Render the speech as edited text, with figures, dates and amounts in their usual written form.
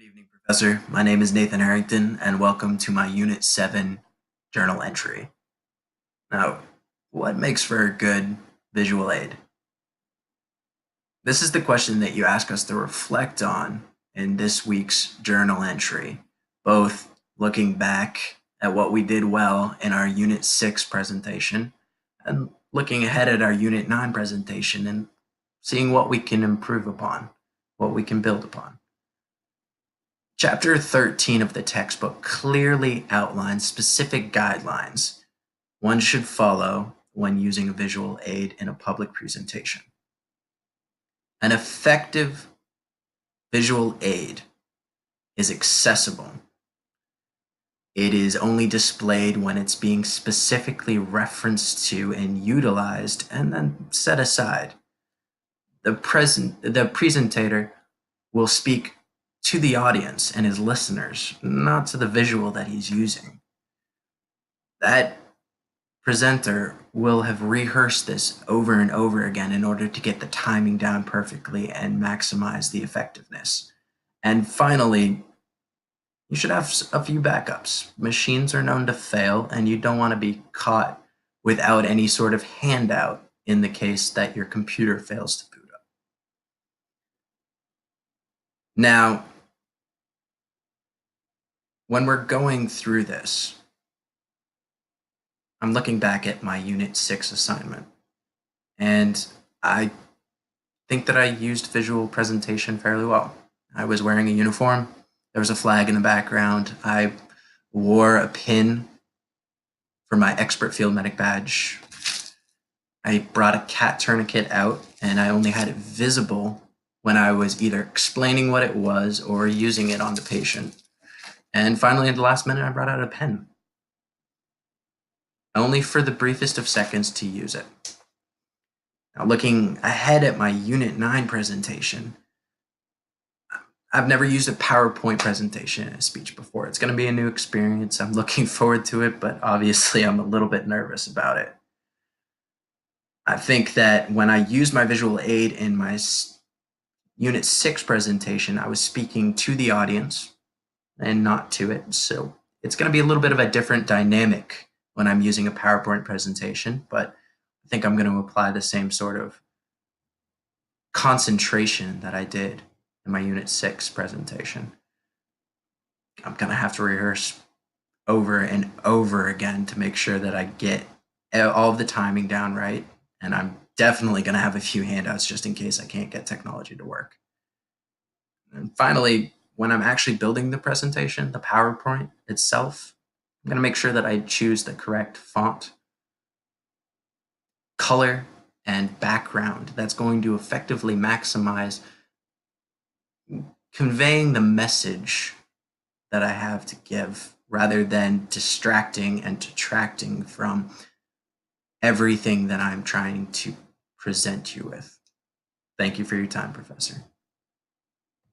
Good evening, Professor. My name is Nathan Harrington, and welcome to my Unit 7 journal entry. Now, what makes for a good visual aid? This is the question that you ask us to reflect on in this week's journal entry, both looking back at what we did well in our Unit 6 presentation and looking ahead at our Unit 9 presentation and seeing what we can improve upon, what we can build upon. Chapter 13 of the textbook clearly outlines specific guidelines one should follow when using a visual aid in a public presentation. An effective visual aid is accessible. It is only displayed when it's being specifically referenced to and utilized and then set aside. The presentator will speak to the audience and his listeners, not to the visual that he's using. That presenter will have rehearsed this over and over again in order to get the timing down perfectly and maximize the effectiveness. And finally, you should have a few backups. Machines are known to fail, and you don't want to be caught without any sort of handout in the case that your computer fails to boot up. Now, when we're going through this, I'm looking back at my Unit 6 assignment, and I think that I used visual presentation fairly well. I was wearing a uniform, there was a flag in the background, I wore a pin for my expert field medic badge, I brought a cat tourniquet out, and I only had it visible when I was either explaining what it was or using it on the patient. And finally, at the last minute, I brought out a pen, only for the briefest of seconds to use it. Now, looking ahead at my Unit 9 presentation, I've never used a PowerPoint presentation in a speech before. It's going to be a new experience. I'm looking forward to it, but obviously I'm a little bit nervous about it. I think that when I used my visual aid in my Unit 6 presentation, I was speaking to the audience and not to it. So it's going to be a little bit of a different dynamic when I'm using a PowerPoint presentation, but I think I'm going to apply the same sort of concentration that I did in my Unit 6 presentation. I'm going to have to rehearse over and over again to make sure that I get all of the timing down right, and I'm definitely going to have a few handouts just in case I can't get technology to work. And finally, when I'm actually building the presentation, the PowerPoint itself, I'm going to make sure that I choose the correct font, color, and background that's going to effectively maximize conveying the message that I have to give rather than distracting and detracting from everything that I'm trying to present you with. Thank you for your time, Professor.